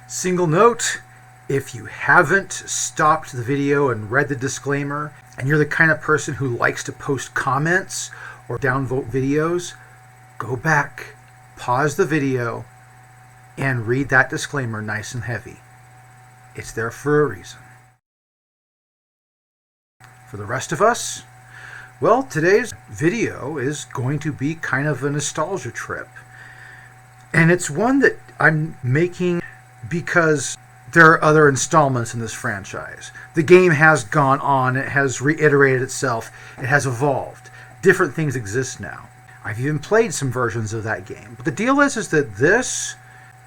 Single note, if you haven't stopped the video and read the disclaimer, and you're the kind of person who likes to post comments or downvote videos, go back, pause the video, and read that disclaimer nice and heavy. It's there for a reason. For the rest of us, well, today's video is going to be kind of a nostalgia trip. And it's one that I'm making because there are other installments in this franchise. The game has gone on, it has reiterated itself, it has evolved. Different things exist now. I've even played some versions of that game. But the deal is that this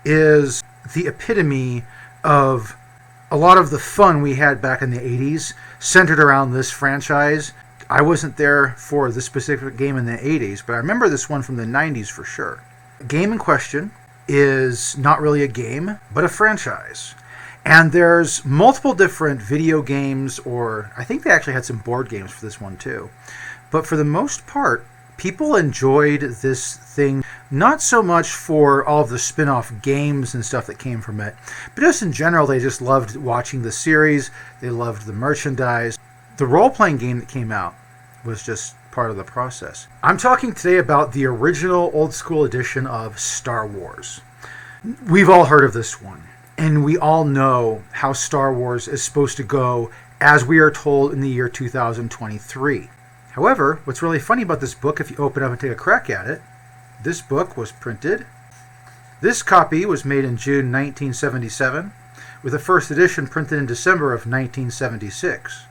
is the epitome of a lot of the fun we had back in the 80s centered around this franchise. I wasn't there for this specific game in the 80s, but I remember this one from the 90s for sure. The game in question is not really a game, but a franchise. And there's multiple different video games, or I think they actually had some board games for this one too. But for the most part, people enjoyed this thing not so much for all of the spin-off games and stuff that came from it, but just in general, they just loved watching the series, they loved the merchandise. The role-playing game that came out was just part of the process. I'm talking today about the original old-school edition of Star Wars. We've all heard of this one, and we all know how Star Wars is supposed to go as we are told in the year 2023. However, what's really funny about this book, if you open up and take a crack at it, this book was printed. This copy was made in June 1977, with the first edition printed in December of 1976.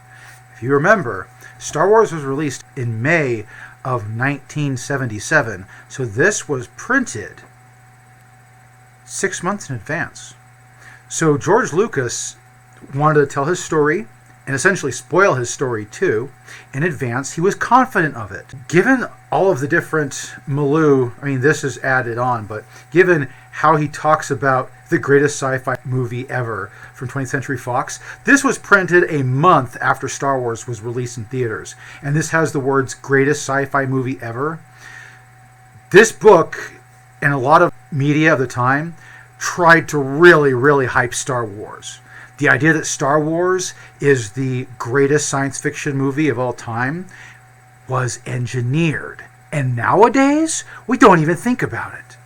If you remember, Star Wars was released in May of 1977, so this was printed 6 months in advance. So George Lucas wanted to tell his story and essentially spoil his story too in advance. He was confident of it. Given all of the different this is added on, but given how he talks about the greatest sci-fi movie ever from 20th Century Fox, this was printed a month after Star Wars was released in theaters. And this has the words greatest sci-fi movie ever. This book and a lot of media of the time tried to really, really hype Star Wars. The idea that Star Wars is the greatest science fiction movie of all time was engineered. And nowadays, we don't even think about it.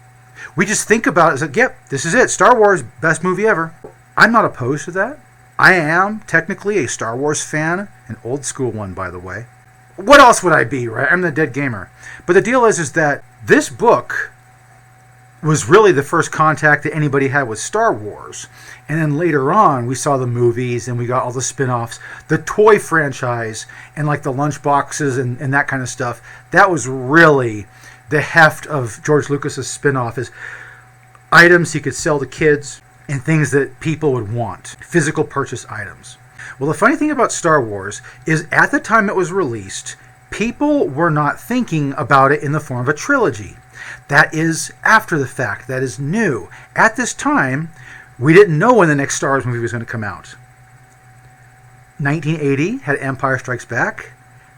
We just think about it as like, yep, this is it. Star Wars, best movie ever. I'm not opposed to that. I am technically a Star Wars fan, an old school one, by the way. What else would I be, right? I'm the dead gamer. But the deal is that this book was really the first contact that anybody had with Star Wars. And then later on, we saw the movies and we got all the spin-offs, the toy franchise, and like the lunchboxes and that kind of stuff. That was really the heft of George Lucas's spin-off, is items he could sell to kids and things that people would want, physical purchase items. Well, the funny thing about Star Wars is at the time it was released, people were not thinking about it in the form of a trilogy. That is after the fact. That is new. At this time, we didn't know when the next Star Wars movie was going to come out. 1980 had Empire Strikes Back.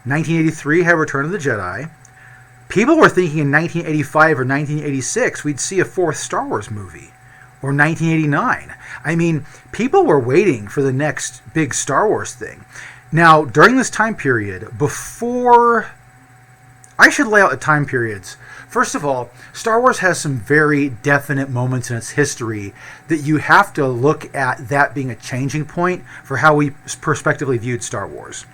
1983 had Return of the Jedi. People were thinking in 1985 or 1986 we'd see a fourth Star Wars movie. Or 1989. I mean, people were waiting for the next big Star Wars thing. Now, during this time period, I should lay out the time periods. First of all, Star Wars has some very definite moments in its history that you have to look at that being a changing point for how we prospectively viewed Star Wars.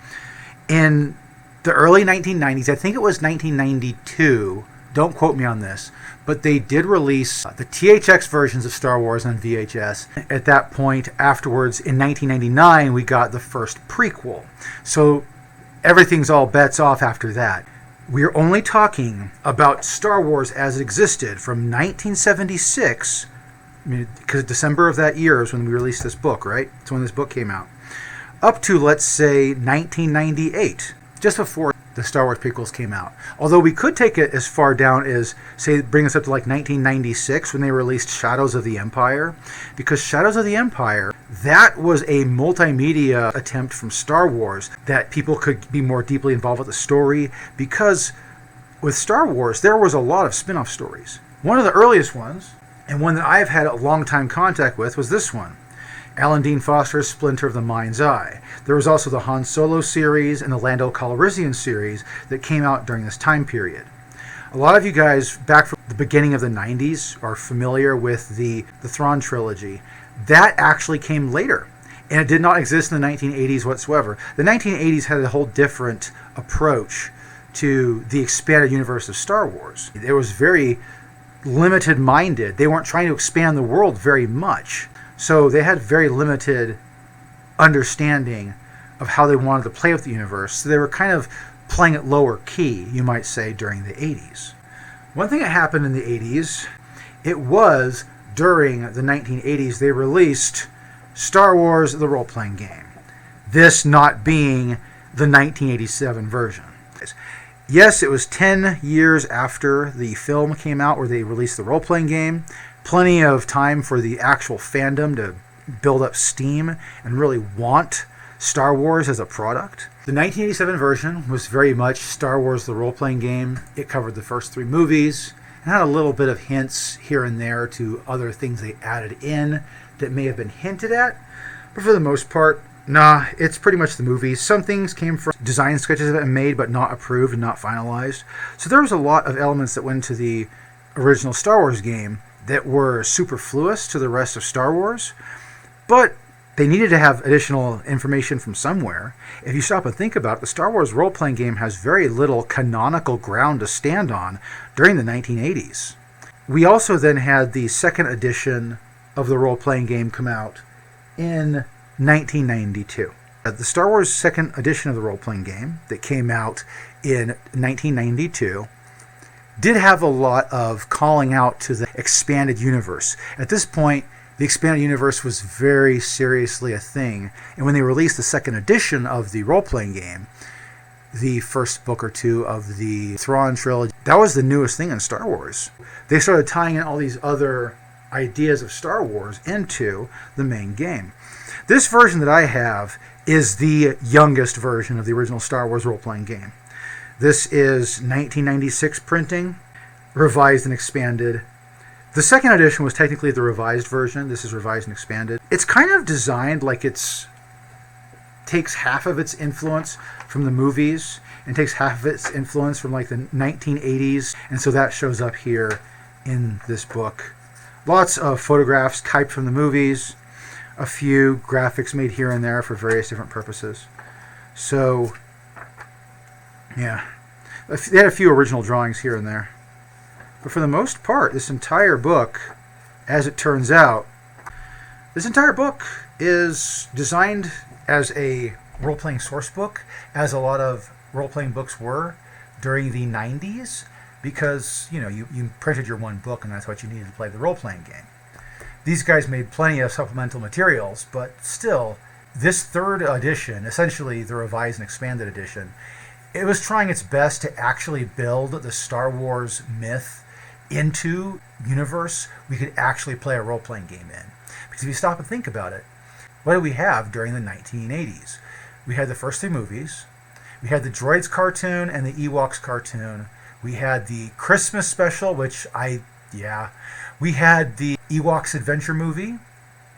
In the early 1990s, I think it was 1992, don't quote me on this, but they did release the THX versions of Star Wars on VHS. At that point, afterwards, in 1999, we got the first prequel. So everything's all bets off after that. We're only talking about Star Wars as it existed from 1976, because December of that year is when we released this book, right? It's when this book came out. Up to, let's say, 1998, just before the Star Wars prequels came out. Although we could take it as far down as, say, bring us up to like 1996 when they released Shadows of the Empire. Because Shadows of the Empire, that was a multimedia attempt from Star Wars that people could be more deeply involved with the story. Because with Star Wars, there was a lot of spin-off stories. One of the earliest ones, And one that I've had a long time contact with was this one, Alan Dean Foster's Splinter of the Mind's Eye. There was also the Han Solo series and the Lando Calrissian series that came out during this time period. A lot of you guys back from the beginning of the 90s are familiar with the Thrawn trilogy. That actually came later, and it did not exist in the 1980s whatsoever. The 1980s had a whole different approach to the expanded universe of Star Wars. It was very limited-minded. They weren't trying to expand the world very much. So they had very limited understanding of how they wanted to play with the universe. So they were kind of playing it lower key, you might say, during the 80s. One thing that happened in the 80s, it was during the 1980s they released Star Wars the role-playing game. This not being the 1987 version. Yes, it was 10 years after the film came out where they released the role-playing game. Plenty of time for the actual fandom to build up steam and really want Star Wars as a product. The 1987 version was very much Star Wars the role-playing game. It covered the first 3 movies and had a little bit of hints here and there to other things they added in that may have been hinted at. But for the most part, nah, it's pretty much the movies. Some things came from design sketches that have been made but not approved and not finalized. So there was a lot of elements that went into the original Star Wars game that were superfluous to the rest of Star Wars, but they needed to have additional information from somewhere. If you stop and think about it, the Star Wars role-playing game has very little canonical ground to stand on during the 1980s. We also then had the second edition of the role-playing game come out in 1992. The Star Wars second edition of the role-playing game that came out in 1992 did have a lot of calling out to the expanded universe. At this point, the expanded universe was very seriously a thing. And when they released the second edition of the role-playing game, the first book or 2 of the Thrawn trilogy, that was the newest thing in Star Wars. They started tying in all these other ideas of Star Wars into the main game. This version that I have is the youngest version of the original Star Wars role-playing game. This is 1996 printing, revised and expanded. The second edition was technically the revised version. This is revised and expanded. It's kind of designed like takes half of its influence from the movies and takes half of its influence from like the 1980s. And so that shows up here in this book. Lots of photographs typed from the movies, a few graphics made here and there for various different purposes. So, yeah, they had a few original drawings here and there. But for the most part, this entire book, as it turns out, this entire book is designed as a role-playing source book, as a lot of role-playing books were during the 90s, because, you printed your one book and that's what you needed to play the role-playing game. These guys made plenty of supplemental materials, but still, this third edition, essentially the revised and expanded edition, it was trying its best to actually build the Star Wars myth into universe we could actually play a role-playing game in. Because if you stop and think about it, what did we have during the 1980s? We had the first 3 movies. We had the Droids cartoon and the Ewoks cartoon. We had the Christmas special, we had the Ewoks Adventure movie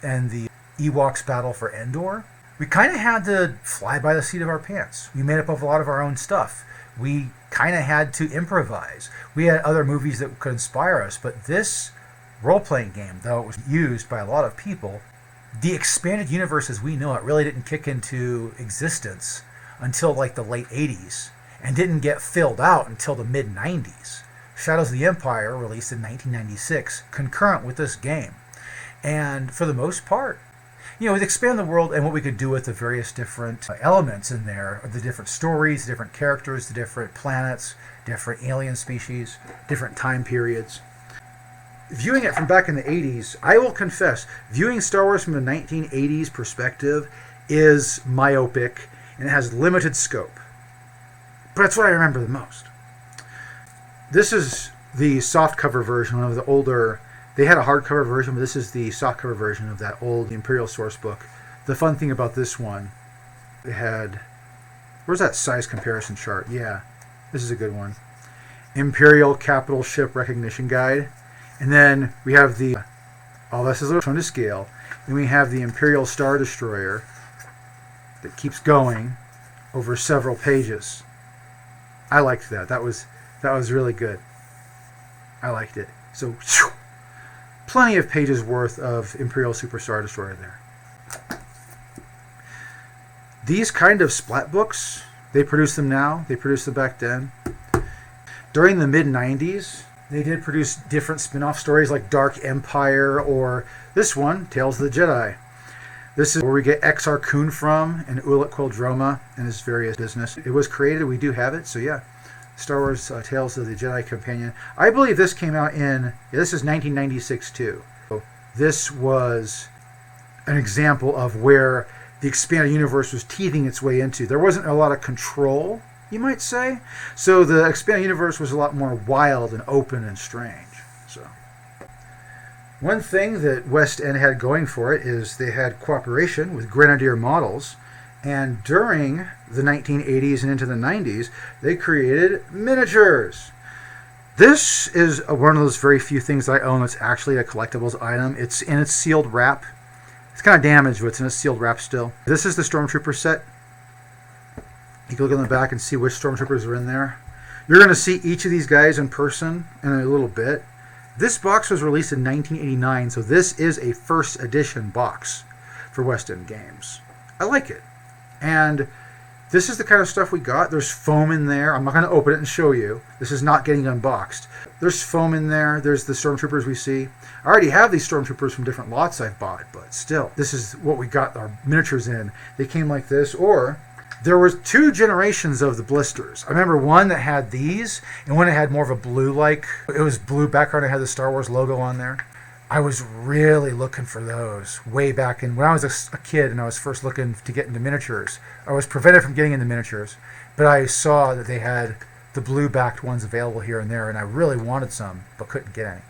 and the Ewoks Battle for Endor. We kind of had to fly by the seat of our pants. We made up a lot of our own stuff. We kind of had to improvise. We had other movies that could inspire us, but this role-playing game, though it was used by a lot of people, the expanded universe as we know it really didn't kick into existence until like the late 80s and didn't get filled out until the mid-90s. Shadows of the Empire, released in 1996, concurrent with this game. And for the most part, it expanded the world and what we could do with the various different elements in there, the different stories, the different characters, the different planets, different alien species, different time periods. Viewing it from back in the 80s, I will confess, viewing Star Wars from the 1980s perspective is myopic and it has limited scope. But that's what I remember the most. This is the softcover version of the older. They had a hardcover version, but this is the softcover version of that old Imperial source book. The fun thing about this one, it had, where's that size comparison chart? Yeah, this is a good one. Imperial Capital Ship Recognition Guide. And then we have the, all this is shown to scale. Then we have the Imperial Star Destroyer that keeps going over several pages. I liked that. That was really good. I liked it. So, plenty of pages worth of Imperial Super Star Destroyer there. These kind of splat books, they produce them now. They produced them back then. During the mid-90s, they did produce different spin-off stories like Dark Empire, or this one, Tales of the Jedi. This is where we get Exar Kun from, and Ulic Qel-Droma and his various business. It was created, we do have it, so yeah. Star Wars Tales of the Jedi Companion. I believe this came out in, this is 1996 too. So this was an example of where the expanded universe was teething its way into. There wasn't a lot of control, you might say. So the expanded universe was a lot more wild and open and strange. So one thing that West End had going for it is they had cooperation with Grenadier Models, and during the 1980s and into the 90s, they created miniatures. This is one of those very few things that I own that's actually a collectibles item. It's in its sealed wrap. It's kind of damaged, but it's in its sealed wrap still. This is the Stormtrooper set. You can look on the back and see which Stormtroopers are in there. You're going to see each of these guys in person in a little bit. This box was released in 1989, so this is a first edition box for West End Games. I like it. And this is the kind of stuff we got. There's foam in there. I'm not going to open it and show you. This is not getting unboxed. There's foam in there. There's the Stormtroopers we see. I already have these Stormtroopers from different lots I've bought, but still, this is what we got our miniatures in. They came like this, or there was two generations of the blisters. I remember one that had these, and one that had more of a blue-like. It was blue background. It had the Star Wars logo on there. I was really looking for those way back in when I was a kid and I was first looking to get into miniatures. I was prevented from getting into miniatures, but I saw that they had the blue-backed ones available here and there, and I really wanted some, but couldn't get any.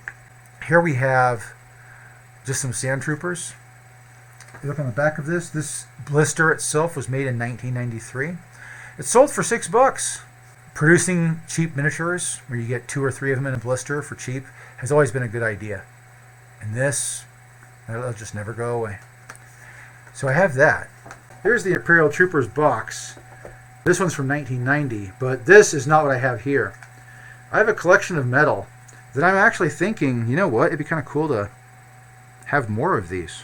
Here we have just some Sand Troopers. You look on the back of this. This blister itself was made in 1993. It sold for $6. Producing cheap miniatures, where you get 2 or 3 of them in a blister for cheap, has always been a good idea. And this, that'll just never go away. So I have that. Here's the Imperial Troopers box. This one's from 1990, but this is not what I have here. I have a collection of metal that I'm actually thinking, you know what, it'd be kind of cool to have more of these.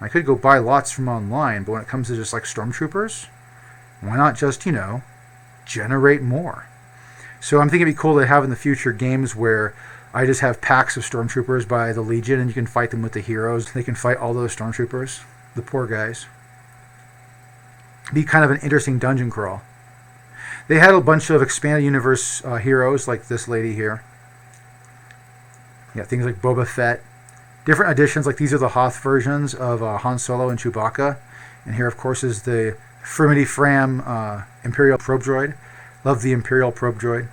I could go buy lots from online, but when it comes to just like Stormtroopers, why not just, you know, generate more? So I'm thinking it'd be cool to have in the future games where I just have packs of Stormtroopers by the Legion, and you can fight them with the heroes. They can fight all those Stormtroopers, the poor guys. Be kind of an interesting dungeon crawl. They had a bunch of expanded universe heroes, like this lady here. Yeah, things like Boba Fett. Different editions, like these are the Hoth versions of Han Solo and Chewbacca. And here, of course, is the Frimity Fram Imperial Probe Droid. Love the Imperial Probe Droid.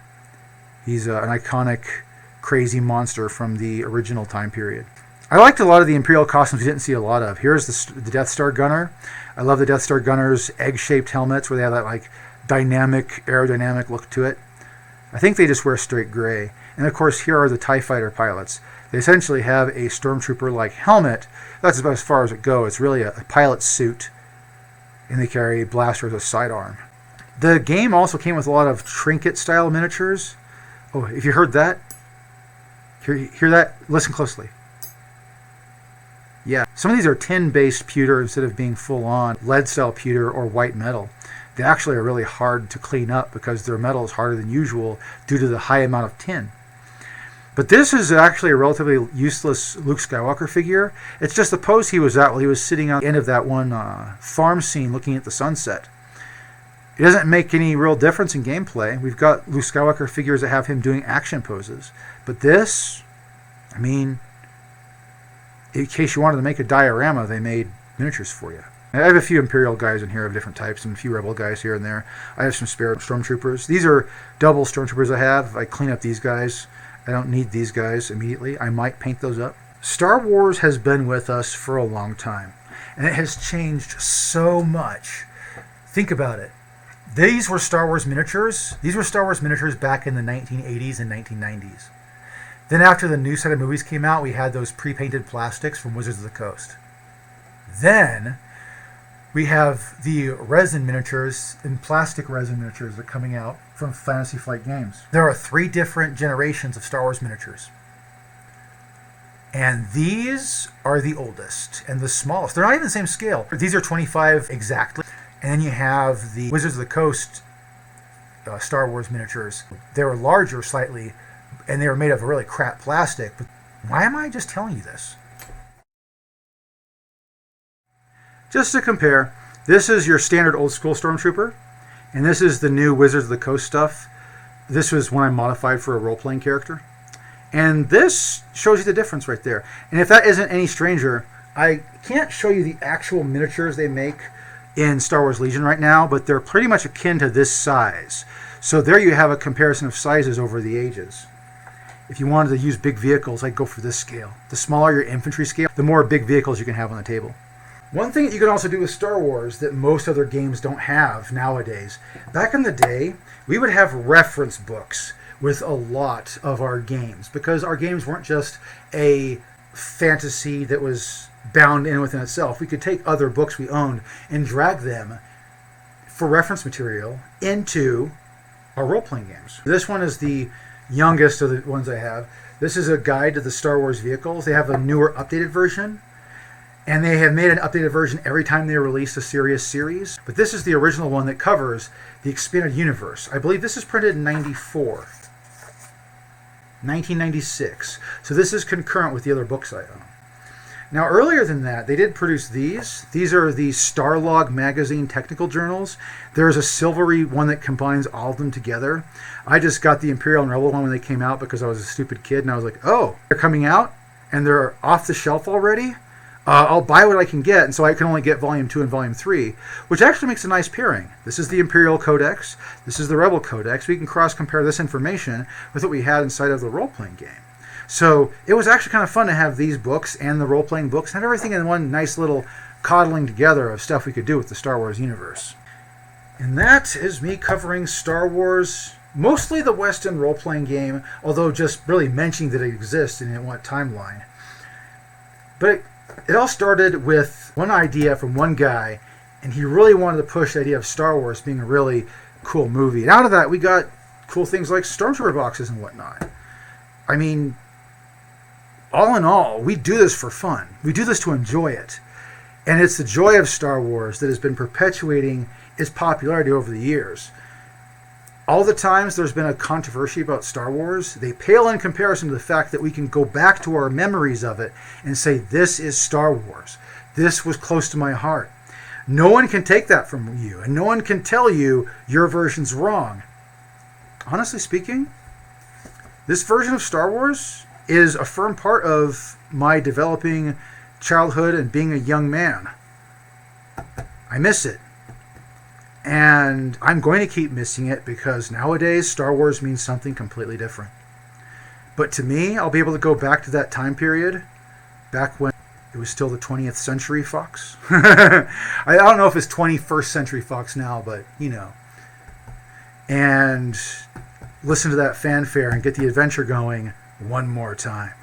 He's an iconic crazy monster from the original time period. I liked a lot of the Imperial costumes we didn't see a lot of. Here's the Death Star Gunner. I love the Death Star Gunner's egg-shaped helmets where they have that like dynamic, aerodynamic look to it. I think they just wear straight gray. And of course, here are the TIE Fighter pilots. They essentially have a Stormtrooper-like helmet. That's about as far as it goes. It's really a pilot's suit. And they carry a blaster as a sidearm. The game also came with a lot of trinket-style miniatures. Oh, if you heard that, hear that? Listen closely. Yeah, some of these are tin-based pewter instead of being full-on lead-style pewter or white metal. They actually are really hard to clean up because their metal is harder than usual due to the high amount of tin. But this is actually a relatively useless Luke Skywalker figure. It's just the pose he was at while he was sitting on the end of that one farm scene looking at the sunset. It doesn't make any real difference in gameplay. We've got Luke Skywalker figures that have him doing action poses. But this, I mean, in case you wanted to make a diorama, they made miniatures for you. I have a few Imperial guys in here of different types and a few Rebel guys here and there. I have some spare Stormtroopers. These are double Stormtroopers I have. I clean up these guys. I don't need these guys immediately. I might paint those up. Star Wars has been with us for a long time, and it has changed so much. Think about it. These were Star Wars miniatures. These were Star Wars miniatures back in the 1980s and 1990s. Then after the new set of movies came out, we had those pre-painted plastics from Wizards of the Coast. Then we have the resin miniatures and plastic resin miniatures that are coming out from Fantasy Flight Games. There are 3 different generations of Star Wars miniatures. And these are the oldest and the smallest. They're not even the same scale. These are 25 exactly. And then you have the Wizards of the Coast Star Wars miniatures. They were larger slightly, and they were made of really crap plastic. But why am I just telling you this? Just to compare, this is your standard old school Stormtrooper, and this is the new Wizards of the Coast stuff. This was one I modified for a role-playing character. And this shows you the difference right there. And if that isn't any stranger, I can't show you the actual miniatures they make in Star Wars Legion right now, but they're pretty much akin to this size. So there you have a comparison of sizes over the ages. If you wanted to use big vehicles, I'd go for this scale. The smaller your infantry scale, the more big vehicles you can have on the table. One thing that you can also do with Star Wars that most other games don't have nowadays, back in the day, we would have reference books with a lot of our games, because our games weren't just a fantasy that was bound in within itself. We could take other books we owned and drag them for reference material into our role-playing games. This one is the youngest of the ones I have. This is a guide to the Star Wars vehicles. They have a newer, updated version, and they have made an updated version every time they release a serious series. But this is the original one that covers the expanded universe. I believe this is printed in 1996. So this is concurrent with the other books I own. Now, earlier than that, they did produce these. These are the Starlog magazine technical journals. There's a silvery one that combines all of them together. I just got the Imperial and Rebel one when they came out because I was a stupid kid, and I was like, oh, they're coming out, and they're off the shelf already? I'll buy what I can get, and so I can only get Volume 2 and Volume 3, which actually makes a nice pairing. This is the Imperial Codex. This is the Rebel Codex. We can cross-compare this information with what we had inside of the role-playing game. So it was actually kind of fun to have these books and the role-playing books and everything in one nice little coddling together of stuff we could do with the Star Wars universe. And that is me covering Star Wars, mostly the Western role-playing game, although just really mentioning that it exists and in what timeline. But it all started with one idea from one guy, and he really wanted to push the idea of Star Wars being a really cool movie. And out of that, we got cool things like Stormtrooper boxes and whatnot. I mean, all in all, we do this for fun. We do this to enjoy it. And it's the joy of Star Wars that has been perpetuating its popularity over the years. All the times there's been a controversy about Star Wars, they pale in comparison to the fact that we can go back to our memories of it and say, this is Star Wars. This was close to my heart. No one can take that from you, and no one can tell you your version's wrong. Honestly speaking, this version of Star Wars is a firm part of my developing childhood and being a young man. I miss it. And I'm going to keep missing it because nowadays Star Wars means something completely different. But to me, I'll be able to go back to that time period, back when it was still the 20th century Fox. I don't know if it's 21st century Fox now, but you know. And listen to that fanfare and get the adventure going one more time.